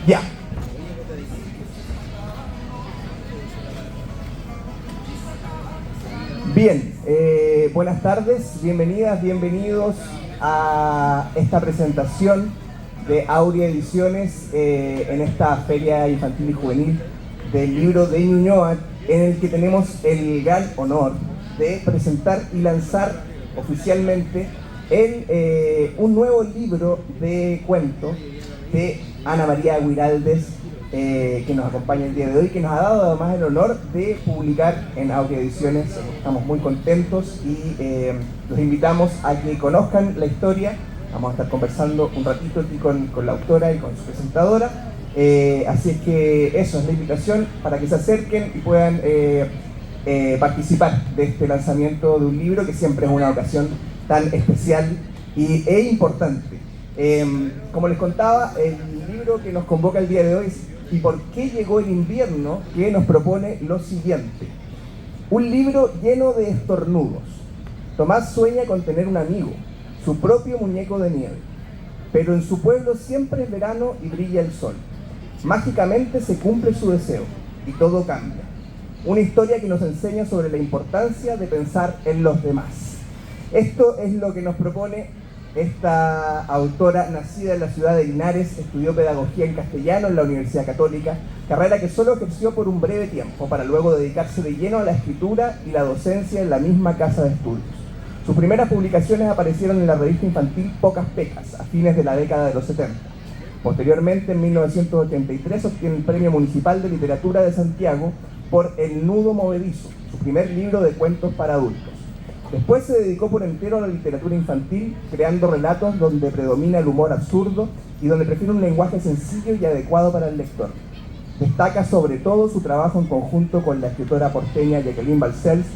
Ya. Bien, buenas tardes, bienvenidas, bienvenidos a esta presentación de Aurea Ediciones en esta Feria Infantil y Juvenil del libro de Ñuñoa, en el que tenemos el gran honor de presentar y lanzar oficialmente un nuevo libro de cuentos de Ana María Guiraldes, que nos acompaña el día de hoy, que nos ha dado además el honor de publicar en Aurea Ediciones. Estamos muy contentos y los invitamos a que conozcan la historia. Vamos a estar conversando un ratito aquí con la autora y con su presentadora. Así es que eso es la invitación para que se acerquen y puedan participar de este lanzamiento de un libro que siempre es una ocasión tan especial e importante. Como les contaba, el libro que nos convoca el día de hoy es ¿Y por qué llegó el invierno?, que nos propone lo siguiente. Un libro lleno de estornudos. Tomás sueña con tener un amigo, su propio muñeco de nieve. Pero en su pueblo siempre es verano y brilla el sol. Mágicamente se cumple su deseo y todo cambia. Una historia que nos enseña sobre la importancia de pensar en los demás. Esto es lo que nos propone esta autora, nacida en la ciudad de Linares. Estudió pedagogía en castellano en la Universidad Católica, carrera que solo ejerció por un breve tiempo para luego dedicarse de lleno a la escritura y la docencia en la misma casa de estudios. Sus primeras publicaciones aparecieron en la revista infantil Pocas Pecas a fines de la década de los 70. Posteriormente, en 1983, obtiene el Premio Municipal de Literatura de Santiago por El Nudo Movedizo, su primer libro de cuentos para adultos. Después se dedicó por entero a la literatura infantil, creando relatos donde predomina el humor absurdo y donde prefiere un lenguaje sencillo y adecuado para el lector. Destaca sobre todo su trabajo en conjunto con la escritora porteña Jacqueline Balcells,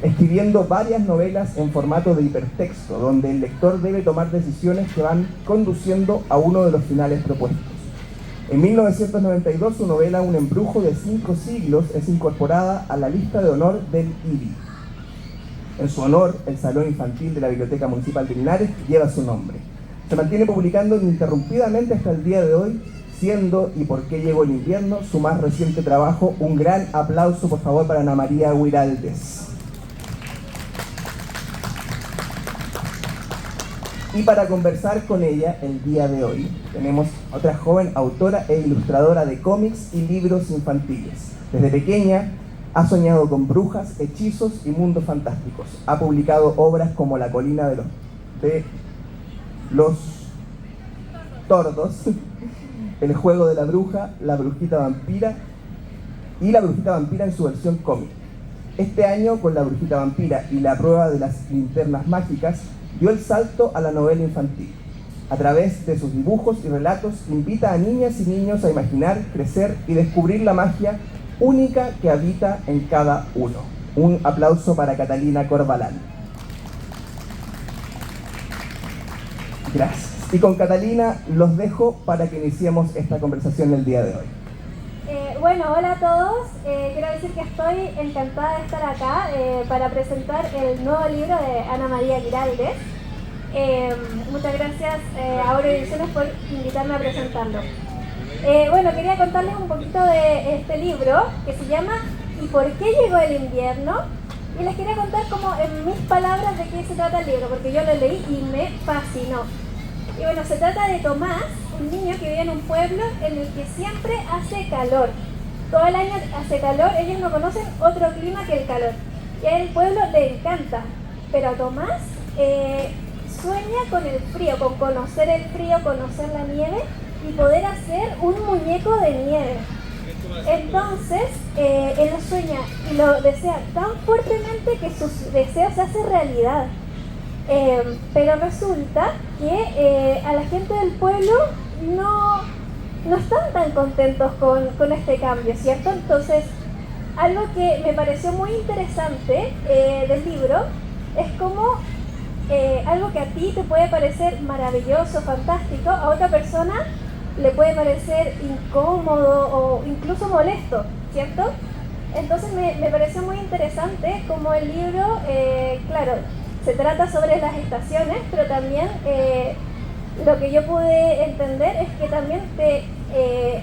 escribiendo varias novelas en formato de hipertexto, donde el lector debe tomar decisiones que van conduciendo a uno de los finales propuestos. En 1992, su novela Un embrujo de 5 siglos es incorporada a la lista de honor del IBI. En su honor, el Salón Infantil de la Biblioteca Municipal de Linares lleva su nombre. Se mantiene publicando ininterrumpidamente hasta el día de hoy, siendo ¿Y por qué llegó el invierno?, su más reciente trabajo. Un gran aplauso, por favor, para Ana María Guiraldes. Y para conversar con ella el día de hoy, tenemos a otra joven autora e ilustradora de cómics y libros infantiles. Desde pequeña ha soñado con brujas, hechizos y mundos fantásticos. Ha publicado obras como La colina de los tordos, El juego de la bruja, La brujita vampira y La brujita vampira en su versión cómic. Este año, con La brujita vampira y La prueba de las linternas mágicas, dio el salto a la novela infantil. A través de sus dibujos y relatos, invita a niñas y niños a imaginar, crecer y descubrir la magia única que habita en cada uno. Un aplauso para Catalina Corbalán. Gracias. Y con Catalina los dejo para que iniciemos esta conversación el día de hoy. Bueno, hola a todos. Quiero decir que estoy encantada de estar acá para presentar el nuevo libro de Ana María Guiraldes. Muchas gracias a Aurea Ediciones por invitarme a presentarlo. Bueno, quería contarles un poquito de este libro que se llama ¿Y por qué llegó el invierno? Y les quería contar como en mis palabras de qué se trata el libro, porque yo lo leí y me fascinó. Y bueno, se trata de Tomás, un niño que vive en un pueblo en el que siempre hace calor. Todo el año hace calor, ellos no conocen otro clima que el calor. Y a el pueblo le encanta, pero a Tomás sueña con el frío, con conocer el frío, conocer la nieve y poder hacer un muñeco de nieve. Entonces, él lo sueña y lo desea tan fuertemente que sus deseos se hacen realidad. Pero resulta que a la gente del pueblo no están tan contentos con este cambio, ¿cierto? Entonces, algo que me pareció muy interesante del libro es como algo que a ti te puede parecer maravilloso, fantástico, a otra persona le puede parecer incómodo o incluso molesto, ¿cierto? Entonces me pareció muy interesante como el libro, claro, se trata sobre las estaciones, pero también lo que yo pude entender es que también te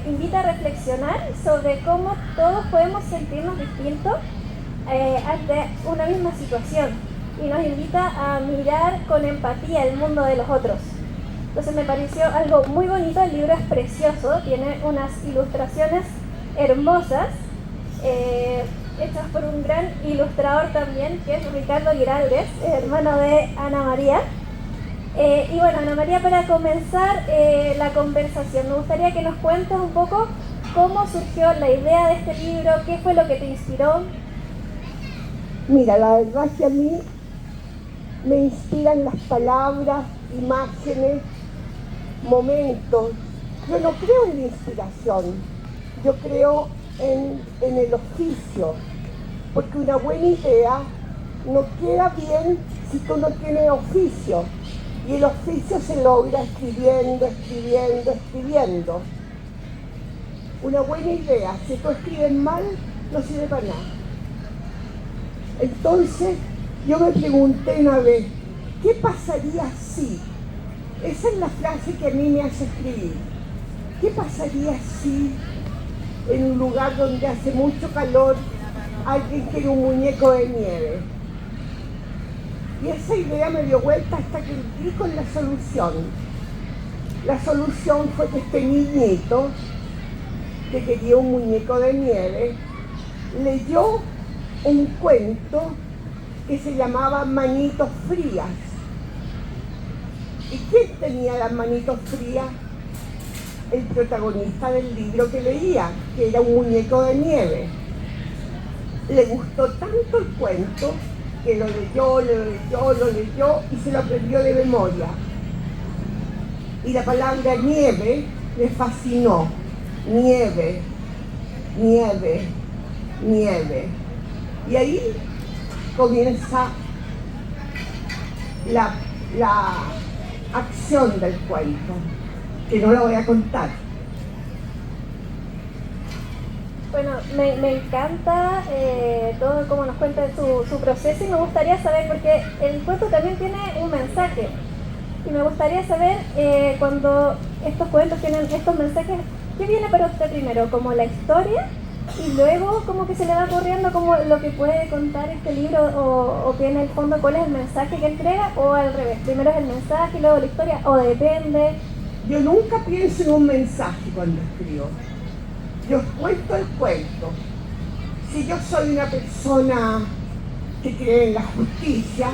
invita a reflexionar sobre cómo todos podemos sentirnos distintos ante una misma situación y nos invita a mirar con empatía el mundo de los otros. Entonces me pareció algo muy bonito, el libro es precioso, tiene unas ilustraciones hermosas, hechas por un gran ilustrador también, que es Ricardo Giraldes, hermano de Ana María. Y bueno, Ana María, para comenzar la conversación, me gustaría que nos cuentes un poco cómo surgió la idea de este libro, qué fue lo que te inspiró. Mira, la verdad que a mí me inspiran las palabras, imágenes, momentos. Yo no creo en la inspiración, yo creo en el oficio, porque una buena idea no queda bien si tú no tienes oficio, y el oficio se logra escribiendo, escribiendo, escribiendo. Una buena idea, si tú escribes mal, no sirve para nada. Entonces yo me pregunté una vez, ¿qué pasaría si? Esa es la frase que a mí me hace escribir. ¿Qué pasaría si en un lugar donde hace mucho calor alguien quiere un muñeco de nieve? Y esa idea me dio vuelta hasta que di con la solución. La solución fue que este niñito, que quería un muñeco de nieve, leyó un cuento que se llamaba Manitos Frías. ¿Y quién tenía las manitos frías? El protagonista del libro que leía, que era un muñeco de nieve. Le gustó tanto el cuento que lo leyó y se lo aprendió de memoria. Y la palabra nieve le fascinó. Nieve, nieve, nieve. Y ahí comienza la acción del cuento, que no la voy a contar. Bueno, me encanta todo como nos cuenta su proceso y me gustaría saber, porque el cuento también tiene un mensaje. Y me gustaría saber, cuando estos cuentos tienen estos mensajes, ¿qué viene para usted primero? ¿Como la historia? Y luego como que se le va corriendo como lo que puede contar este libro o que en el fondo cuál es el mensaje que entrega, o al revés, primero es el mensaje y luego la historia, o depende. Yo nunca pienso en un mensaje cuando escribo. Yo cuento el cuento. Si yo soy una persona que cree en la justicia,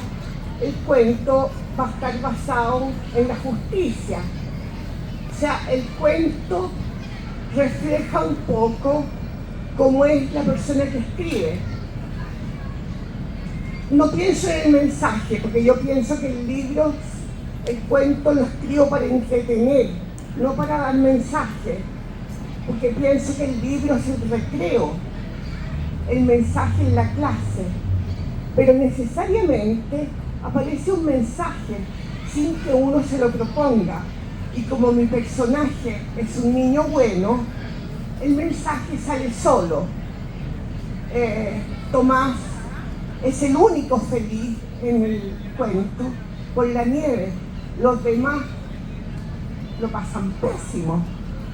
el cuento va a estar basado en la justicia. O sea, el cuento refleja un poco cómo es la persona que escribe. No pienso en el mensaje, porque yo pienso que el cuento lo escribo para entretener, no para dar mensaje, porque pienso que el libro es el recreo, el mensaje es la clase, pero necesariamente aparece un mensaje sin que uno se lo proponga, y como mi personaje es un niño bueno, el mensaje sale solo. Tomás es el único feliz en el cuento por la nieve. Los demás lo pasan pésimo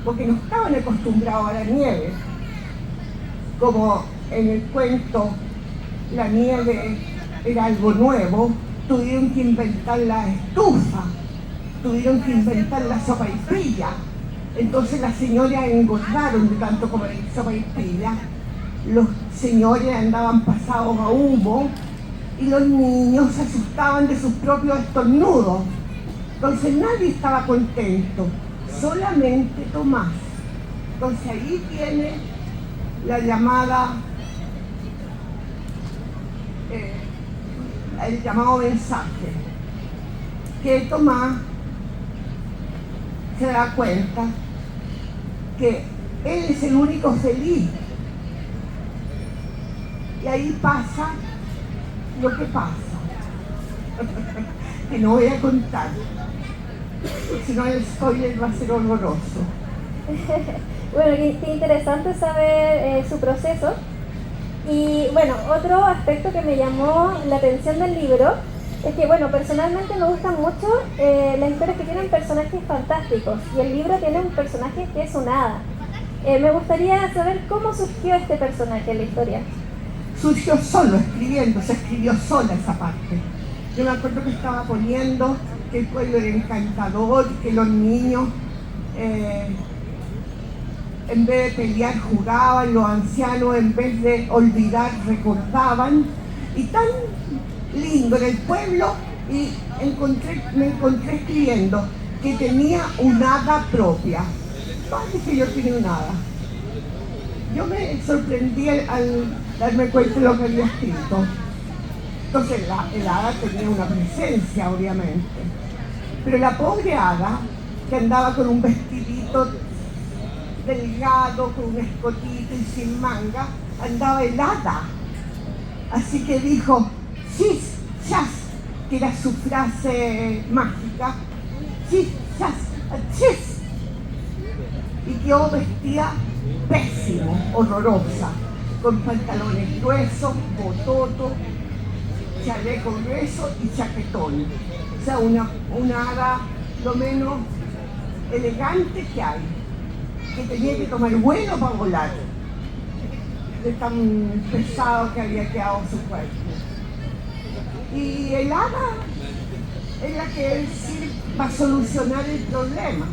porque no estaban acostumbrados a la nieve. Como en el cuento la nieve era algo nuevo, tuvieron que inventar la estufa, tuvieron que inventar la sopaipilla. Entonces las señoras engordaron de tanto comer sopaipilla, los señores andaban pasados a humo y los niños se asustaban de sus propios estornudos. Entonces nadie estaba contento, solamente Tomás. Entonces ahí viene la llamada, el llamado mensaje, que Tomás se da cuenta que él es el único feliz. Y ahí pasa lo que pasa, que no voy a contar, si no el spoiler va a ser horroroso. Bueno, qué interesante saber su proceso. Y bueno, otro aspecto que me llamó la atención del libro Es que bueno, personalmente me gustan mucho las historias que tienen personajes fantásticos y el libro tiene un personaje que es un hada. Me gustaría saber cómo surgió este personaje en la historia. Surgió solo escribiendo, se escribió sola esa parte. Yo me acuerdo que estaba poniendo que el pueblo era encantador, que los niños en vez de pelear jugaban, los ancianos en vez de olvidar recordaban, y tan lindo era el pueblo, y me encontré escribiendo que tenía un hada propia. Parece que yo tenía un hada. Yo me sorprendí al darme cuenta de lo que había escrito. Entonces el hada tenía una presencia, obviamente. Pero la pobre hada, que andaba con un vestidito delgado, con un escotito y sin manga, andaba helada. Así que dijo, chis, chas, que era su frase mágica, chis, chas, chis. Y quedó vestida pésimo, horrorosa, con pantalones gruesos, bototo, chaleco grueso y chaquetón. O sea, una hada lo menos elegante que hay, que tenía que tomar vuelo para volar, de tan pesado que había quedado su cuerpo. Y el hada es la que sí va a solucionar el problema.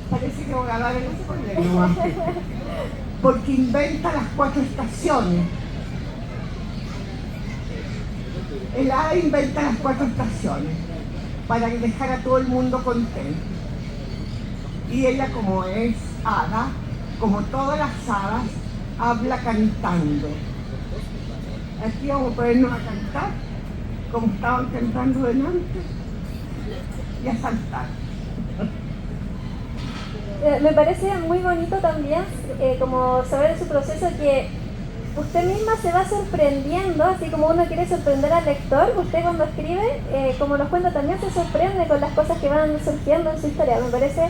Parece que voy a dar el problema, porque inventa las 4 estaciones. El hada inventa las 4 estaciones para dejar a todo el mundo contento. Y ella, como es hada, como todas las hadas, habla cantando. Aquí vamos a ponernos a cantar, como estaban cantando delante, y a saltar. Me parece muy bonito también como saber su proceso, que usted misma se va sorprendiendo, así como uno quiere sorprender al lector. Usted cuando escribe, como nos cuenta, también se sorprende con las cosas que van surgiendo en su historia. Me parece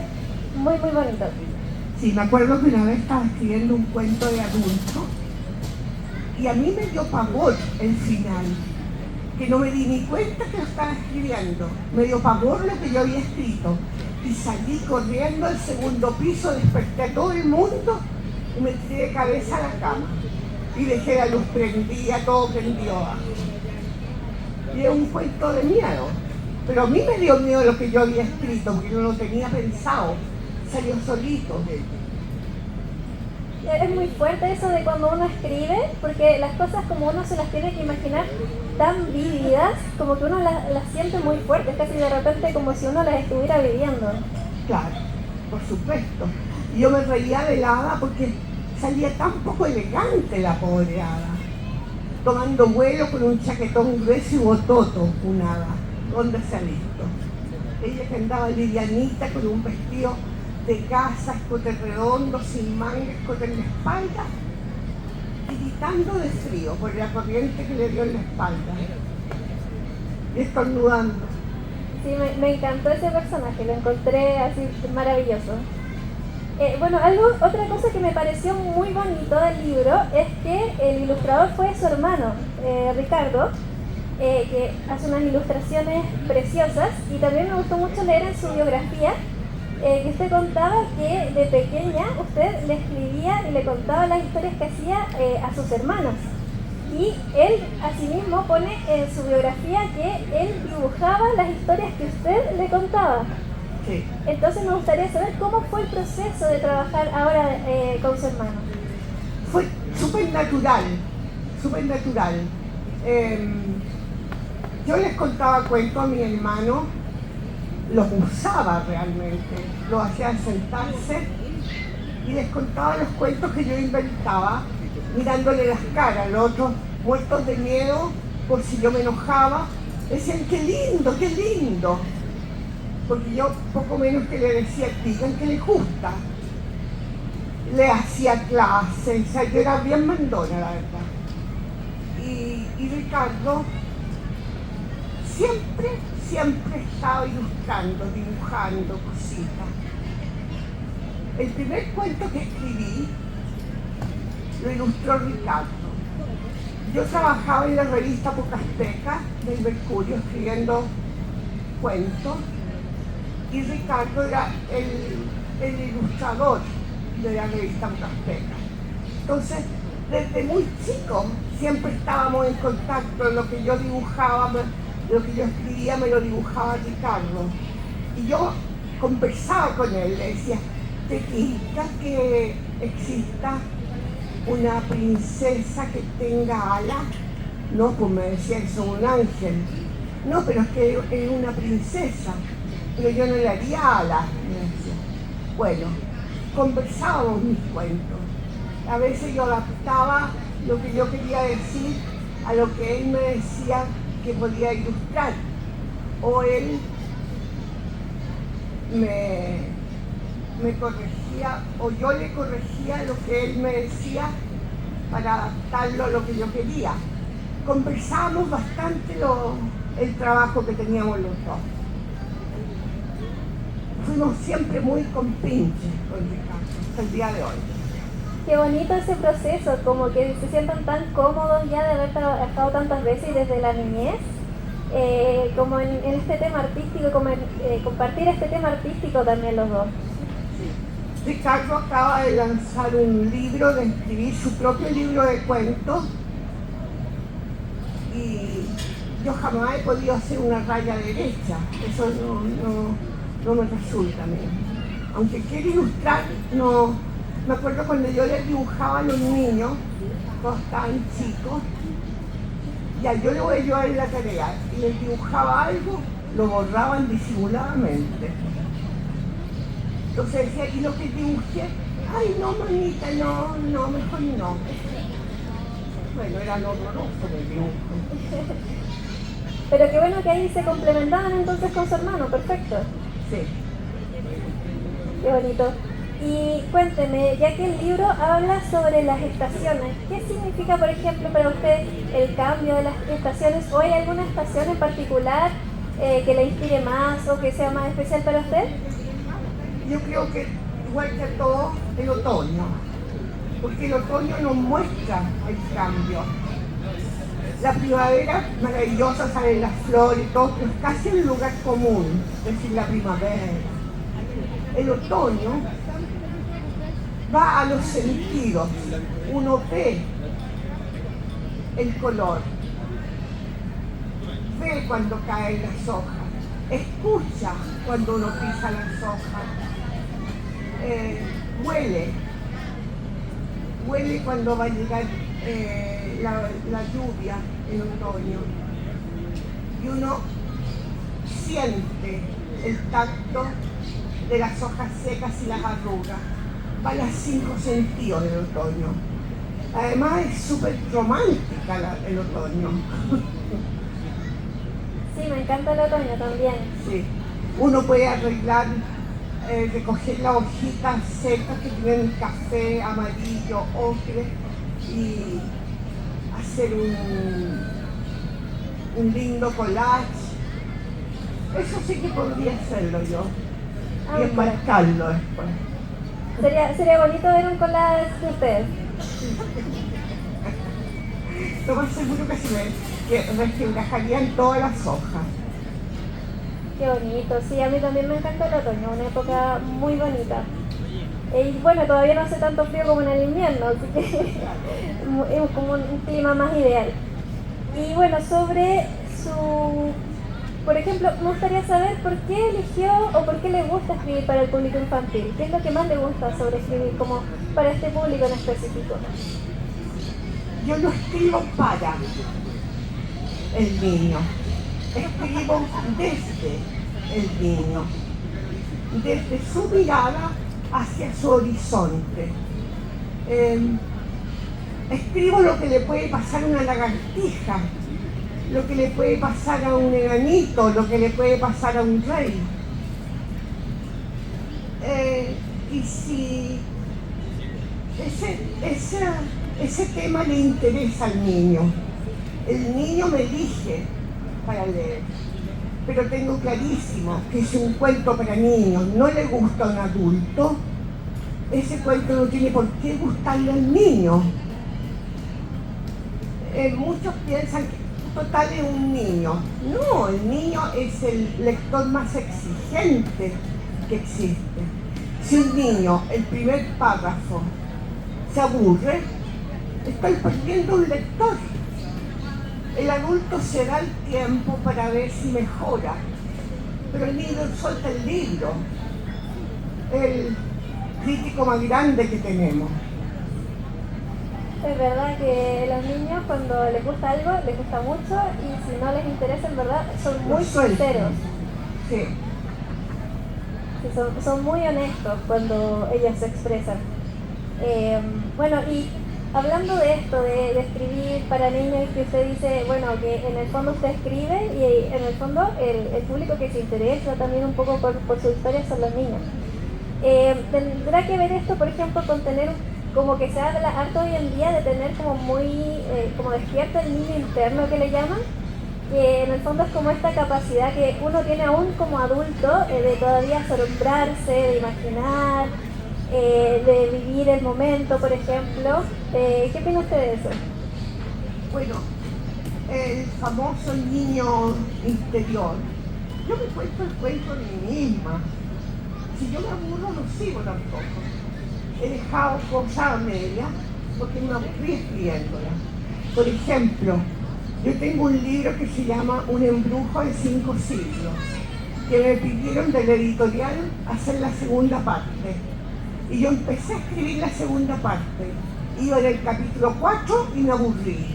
muy, muy bonito. Sí, me acuerdo que una vez estaba escribiendo un cuento de adulto y a mí me dio pavor el final, que no me di ni cuenta que lo estaba escribiendo. Me dio pavor lo que yo había escrito y salí corriendo al 2º piso, desperté a todo el mundo y me tiré de cabeza a la cama y dejé la luz prendida, todo prendió. Y es un cuento de miedo, pero a mí me dio miedo lo que yo había escrito, porque yo no lo tenía pensado, salió solito. Es muy fuerte eso de cuando uno escribe, porque las cosas como uno se las tiene que imaginar tan vívidas, como que uno las siente muy fuertes, casi de repente como si uno las estuviera viviendo. Claro, por supuesto. Y yo me reía de la hada porque salía tan poco elegante la pobre hada, tomando vuelo con un chaquetón grueso y bototo, una hada. ¿Dónde se ha visto? Ella que andaba livianita con un vestido de gasa, escote redondo, sin manga, escote en la espalda, gritando de frío por la corriente que le dio en la espalda y estornudando. Sí, me encantó ese personaje, lo encontré así maravilloso. Bueno, otra cosa que me pareció muy bonito del libro es que el ilustrador fue su hermano, Ricardo, que hace unas ilustraciones preciosas, y también me gustó mucho leer en su biografía que usted contaba que de pequeña usted le escribía y le contaba las historias que hacía a sus hermanos. Y él asimismo pone en su biografía que él dibujaba las historias que usted le contaba. Sí. Entonces me gustaría saber cómo fue el proceso de trabajar ahora con su hermano. Fue súper natural, súper natural. Yo les contaba cuentos a mi hermano, los usaba realmente, los hacía sentarse y les contaba los cuentos que yo inventaba, mirándole las caras. Los otros, muertos de miedo por si yo me enojaba, decían qué lindo, porque yo poco menos que le decía, digan que les gusta. Le hacía clases, o sea, yo era bien mandona, la verdad. Y Ricardo siempre estaba ilustrando, dibujando cositas. El primer cuento que escribí lo ilustró Ricardo. Yo trabajaba en la revista Pucasteca del Mercurio escribiendo cuentos y Ricardo era el ilustrador de la revista Pucasteca. Entonces, desde muy chico siempre estábamos en contacto. Lo que yo dibujaba, lo que yo escribía me lo dibujaba Ricardo. Y yo conversaba con él, le decía, ¿te tinca que exista una princesa que tenga alas? No, pues me decía que son un ángel. No, pero es que es una princesa, pero yo no le haría alas, me decía. Bueno, conversábamos mis cuentos. A veces yo adaptaba lo que yo quería decir a lo que él me decía que podía ilustrar. O él me corregía, o yo le corregía lo que él me decía para adaptarlo a lo que yo quería. Conversábamos bastante el trabajo que teníamos los dos. Fuimos siempre muy compinches con Ricardo, hasta el día de hoy. Qué bonito ese proceso, como que se sientan tan cómodos ya de haber estado tantas veces y desde la niñez, como en este tema artístico, como compartir este tema artístico también los dos. Ricardo acaba de lanzar un libro, de escribir su propio libro de cuentos, y yo jamás he podido hacer una raya derecha, eso no me resulta a mí. Aunque quiero ilustrar, no. Me acuerdo cuando yo les dibujaba a los niños, cuando estaban chicos, ya yo les voy a llevar en la tarea, y les dibujaba algo, lo borraban disimuladamente. Entonces decía, ¿y lo que dibujé? Ay, no, mamita, no, mejor no. Bueno, era lo horroroso del dibujo. Pero qué bueno que ahí se complementaban entonces con su hermano, perfecto. Sí. Qué bonito. Y cuénteme, ya que el libro habla sobre las estaciones, ¿qué significa, por ejemplo, para usted el cambio de las estaciones? ¿O hay alguna estación en particular que le inspire más o que sea más especial para usted? Yo creo que, igual que a todo, el otoño. Porque el otoño nos muestra el cambio. La primavera, maravillosa, salen las flores y todo, pero es casi un lugar común, es decir, la primavera. El otoño va a los sentidos, uno ve el color, ve cuando caen las hojas, escucha cuando uno pisa las hojas, huele cuando va a llegar la lluvia en otoño, y uno siente el tacto de las hojas secas y las arrugas. Va a los 5 sentidos del otoño. Además es súper romántica el otoño. Sí, me encanta el otoño también. Sí. Uno puede arreglar, recoger las hojitas secas que tienen café, amarillo, ocre, y hacer un lindo collage. Eso sí que podría hacerlo yo. Y enmarcarlo después. Sería bonito ver un collage de ustedes. Lo más seguro que resquebrajarían todas las hojas. Qué bonito, sí, a mí también me encanta el otoño, una época muy bonita. Y bueno, todavía no hace tanto frío como en el invierno, así que es como un clima más ideal. Y bueno, sobre su... Por ejemplo, me gustaría saber por qué eligió o por qué le gusta escribir para el público infantil. ¿Qué es lo que más le gusta sobre escribir como para este público en específico? Yo no escribo para el niño, escribo desde el niño, desde su mirada hacia su horizonte. Escribo lo que le puede pasar a una lagartija, lo que le puede pasar a un enanito, lo que le puede pasar a un rey. Y si ese tema le interesa al niño, el niño me elige para leer, pero tengo clarísimo que es un cuento para niños, no le gusta a un adulto, ese cuento no tiene por qué gustarle al niño. Muchos piensan que total es un niño. No, el niño es el lector más exigente que existe. Si un niño, el primer párrafo, se aburre, estoy perdiendo un lector. El adulto se da el tiempo para ver si mejora, pero el niño suelta el libro, el crítico más grande que tenemos. Es verdad que los niños cuando les gusta algo, les gusta mucho y si no les interesa, en verdad, son muy sinceros. Sí. Sí, son muy honestos cuando ellos se expresan. Bueno, y hablando de esto, de escribir para niños, que usted dice, bueno, que en el fondo usted escribe y en el fondo el público que se interesa también un poco por su historia son los niños. ¿Tendrá que ver esto, por ejemplo, con tener, como que se habla harto hoy en día de tener como muy, como despierto el niño interno que le llaman? Que en el fondo es como esta capacidad que uno tiene aún como adulto de todavía asombrarse, de imaginar, de vivir el momento, por ejemplo. ¿Qué opina usted de eso? Bueno, el famoso niño interior. Yo me cuento el cuento de mí misma. Si yo me aburro, no sigo tampoco. He dejado cosas a medias porque me aburrí escribiéndola. Por ejemplo, yo tengo un libro que se llama Un embrujo de 5 siglos, que me pidieron del editorial hacer la segunda parte. Y yo empecé a escribir la segunda parte. Iba en el capítulo 4 y me aburrí.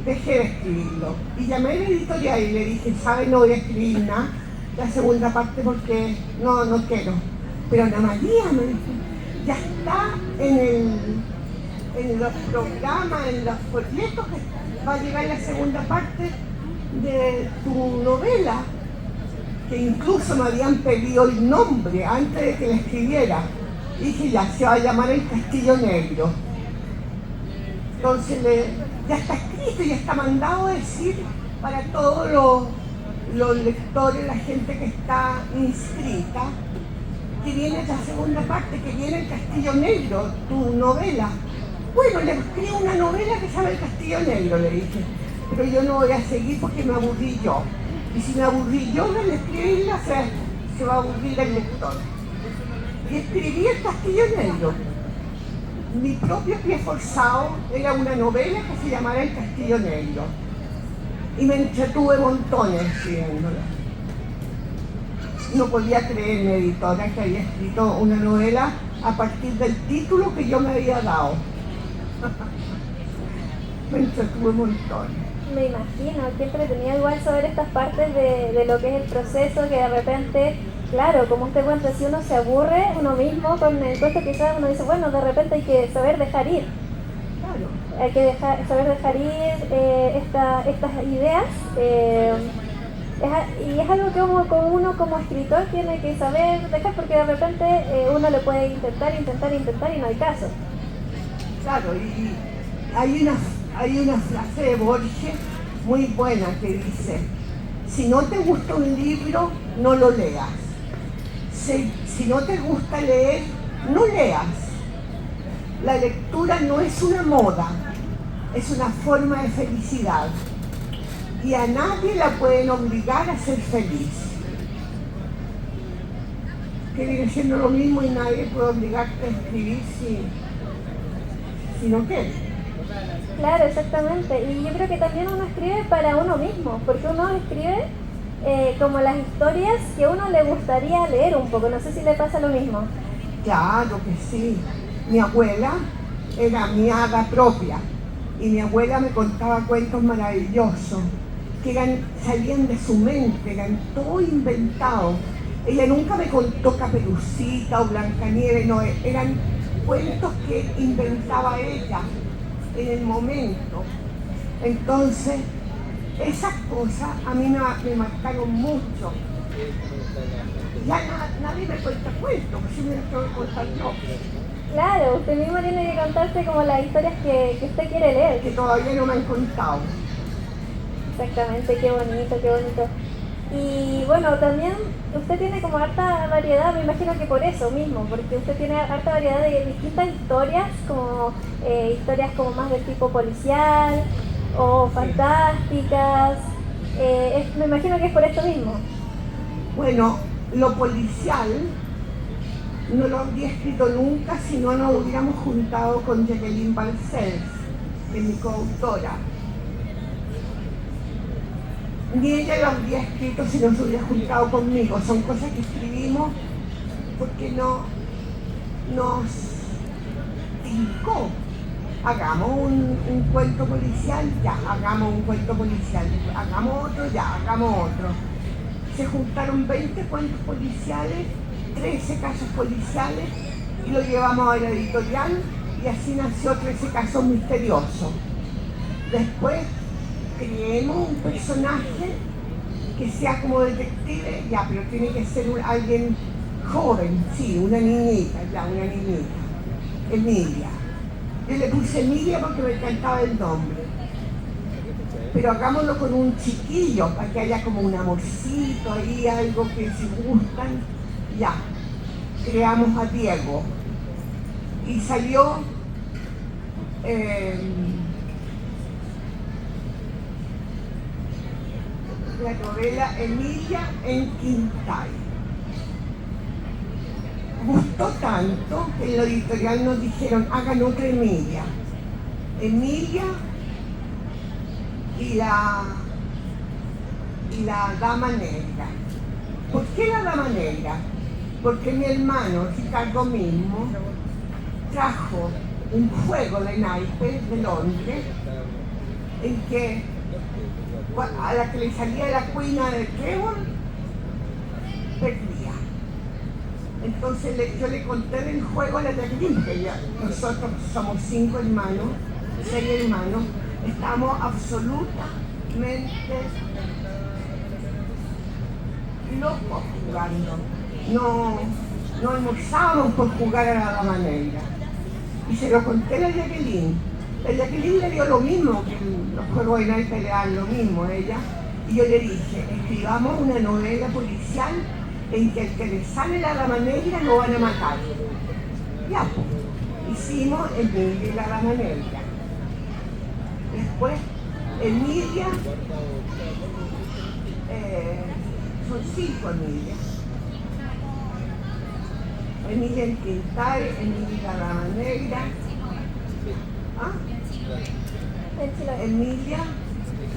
Dejé de escribirlo. Y llamé al editorial y le dije, ¿sabe? No voy a escribir nada, la segunda parte porque no quiero. Pero Ana María me dijo, ya está en los programas, en los folletos, que va a llegar la segunda parte de tu novela, que incluso me habían pedido el nombre antes de que la escribiera. Y dije, ya, se va a llamar El Castillo Negro. Entonces ya está escrito, ya está mandado a decir para todos los lectores, la gente que está inscrita, que viene la segunda parte, que viene El Castillo Negro, tu novela. Bueno, le escribí una novela que se llama El Castillo Negro, le dije, pero yo no voy a seguir porque me aburrí yo. Y si me aburrí yo al escribirla, se va a aburrir el lector. Y escribí El Castillo Negro. Mi propio pie forzado era una novela que se llamara El Castillo Negro. Y me entretuve montones escribiéndola. No podía creer, mi editora, que había escrito una novela a partir del título que yo me había dado. Me entretuve montones. Me imagino, qué entretenido igual saber estas partes de lo que es el proceso, que de repente, claro, como usted cuenta, si uno se aburre uno mismo con el cuento, quizás uno dice, bueno, de repente hay que saber dejar ir. Claro. Hay que saber dejar ir estas ideas. Y es algo que uno como escritor tiene que saber dejar, porque de repente uno le puede intentar y no hay caso. Claro, y hay una frase de Borges muy buena que dice, si no te gusta un libro, no lo leas. Si no te gusta leer, no leas. La lectura no es una moda, es una forma de felicidad. Y a nadie la pueden obligar a ser feliz. Que viene siendo lo mismo y nadie puede obligarte a escribir si no quiere. Claro, exactamente. Y yo creo que también uno escribe para uno mismo, porque uno escribe como las historias que a uno le gustaría leer un poco. No sé si le pasa lo mismo. Claro que sí. Mi abuela era mi hada propia y mi abuela me contaba cuentos maravillosos que salían de su mente, eran todo inventados. Ella nunca me contó Caperucita o Blancanieves, no, eran cuentos que inventaba ella en el momento. Entonces, esas cosas a mí me marcaron mucho. Ya nadie me cuenta cuentos, si me las tengo que contar yo. Claro, usted mismo tiene que contarse como las historias que usted quiere leer. Que todavía no me han contado. Exactamente, qué bonito, qué bonito. Y bueno, también usted tiene como harta variedad, me imagino que por eso mismo, porque usted tiene harta variedad de distintas historias, como historias como más del tipo policial o fantásticas. Me imagino que es por esto mismo. Bueno, lo policial no lo habría escrito nunca si no nos hubiéramos juntado con Jacqueline Balcells, que es mi coautora. Ni ella lo habría escrito si no se hubiera juntado conmigo. Son cosas que escribimos porque nos tincó. Hagamos un cuento policial, ya, hagamos un cuento policial, hagamos otro, ya, hagamos otro. Se juntaron 20 cuentos policiales, 13 casos policiales y lo llevamos a la editorial y así nació 13 casos misteriosos. Después creemos un personaje que sea como detective, ya, pero tiene que ser alguien joven, sí, una niñita, Emilia. Yo le puse Emilia porque me encantaba el nombre. Pero hagámoslo con un chiquillo, para que haya como un amorcito ahí, algo que se gustan. Ya, creamos a Diego. Y salió la novela Emilia en Quintay. Gustó tanto que en la editorial nos dijeron, hagan otra Emilia. Emilia y la Dama Negra. ¿Por qué la Dama Negra? Porque mi hermano Ricardo mismo trajo un juego de naipes de Londres en que a la que le salía la cuina de Trevor perdía. Entonces yo le conté del juego a la Jacqueline, que nosotros somos 5 hermanos, 6 hermanos, estamos absolutamente locos jugando. No almorzábamos por jugar a la Dama Negra. Y se lo conté a la Jacqueline. La Jacqueline le dio lo mismo, que los juegos de naipes le dan lo mismo a ella. Y yo le dije, escribamos una novela policial en que el que le sale la Dama Negra lo van a matar. Ya, pues, hicimos Emilia y la Dama Negra. Después, Emilia, son 5 Emilias. Emilia en Quintay, Emilia y la Dama Negra. ¿Ah? Emilia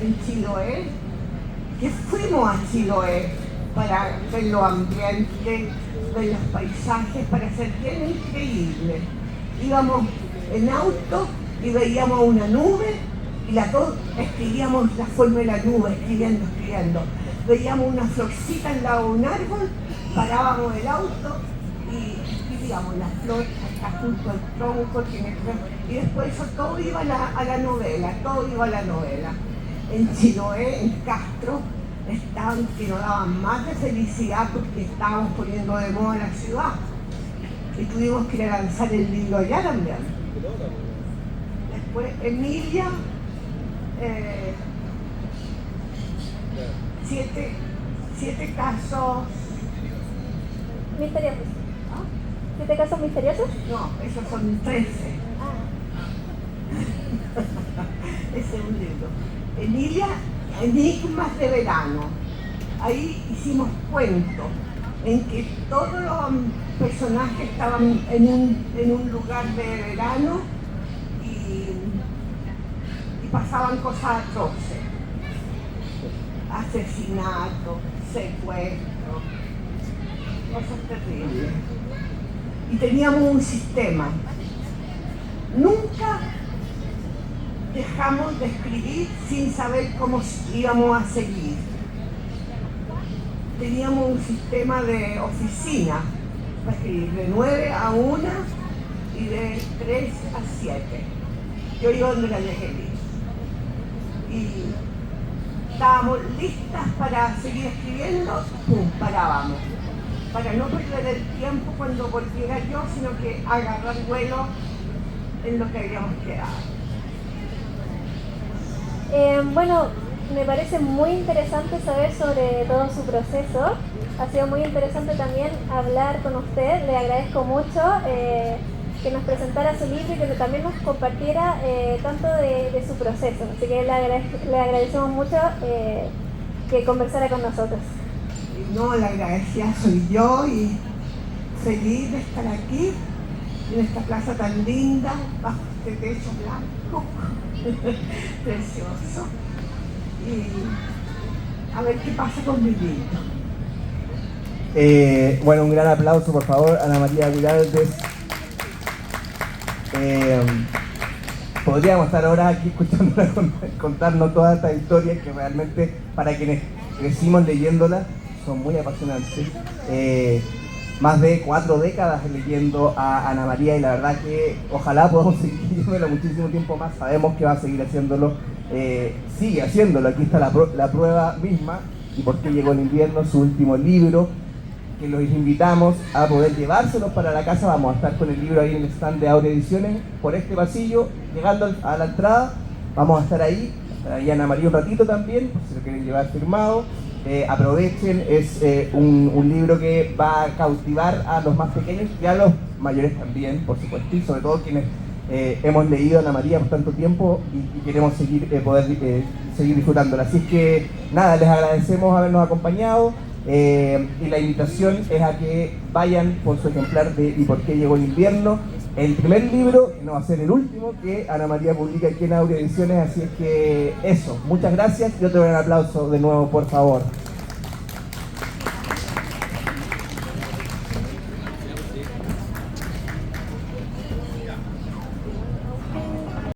en Chiloé, que fuimos a Chiloé para ver los ambientes, ver los paisajes, para ser bien increíble. Íbamos en auto y veíamos una nube y las dos escribíamos la forma de la nube, escribiendo. Veíamos una florcita al lado de un árbol, parábamos el auto y escribíamos la flor hasta junto al tronco, y después eso todo iba a la novela, En Chiloé, en Castro, estaban que nos daban más de felicidad porque estábamos poniendo de moda la ciudad. Y tuvimos que ir a lanzar el libro allá también. Después Emilia, 7 casos misteriosos. ¿7 casos misteriosos? No, esos son 13. Ese es un libro. Emilia, Enigmas de Verano. Ahí hicimos cuentos en que todos los personajes estaban en un lugar de verano y pasaban cosas atroces. Asesinato, secuestro, cosas terribles. Y teníamos un sistema. Nunca dejamos de escribir sin saber cómo íbamos a seguir. Teníamos un sistema de oficina para escribir de 9 a 1 y de 3 a 7. Yo iba donde la Jacqueline. Y estábamos listas para seguir escribiendo, ¡pum!, parábamos. Para no perder el tiempo cuando volviera yo, sino que agarrar vuelo en lo que habíamos quedado. Bueno, me parece muy interesante saber sobre todo su proceso. Ha sido muy interesante también hablar con usted. Le agradezco mucho que nos presentara su libro y que también nos compartiera tanto de su proceso. Así que le agradecemos mucho que conversara con nosotros. No, la agradecida soy yo y feliz de estar aquí, en esta plaza tan linda, bajo este techo blanco, precioso. Y a ver qué pasa con mi libro. Bueno, un gran aplauso, por favor, Ana María Giraldes. Podríamos estar ahora aquí escuchándola contarnos toda esta historia que realmente, para quienes crecimos leyéndola, son muy apasionantes. Más de 4 décadas leyendo a Ana María, y la verdad que ojalá podamos seguir leyéndola muchísimo tiempo más. Sabemos que va a seguir haciéndolo, sigue haciéndolo. Aquí está la prueba misma. Y por qué llegó el invierno, su último libro, que los invitamos a poder llevárselos para la casa. Vamos a estar con el libro ahí en el stand de Aurea Ediciones, por este pasillo, llegando a la entrada. Vamos a estar ahí Ana María un ratito también, por si lo quieren llevar firmado. Aprovechen, es un libro que va a cautivar a los más pequeños y a los mayores también, por supuesto, y sobre todo quienes hemos leído a Ana María por tanto tiempo y queremos seguir disfrutándola. Así es que nada, les agradecemos habernos acompañado. Y la invitación es a que vayan por su ejemplar de ¿Y por qué llegó el invierno? El primer libro, no va a ser el último, que Ana María publica aquí en Aurea Ediciones. Así es que eso, muchas gracias y otro gran aplauso de nuevo, por favor.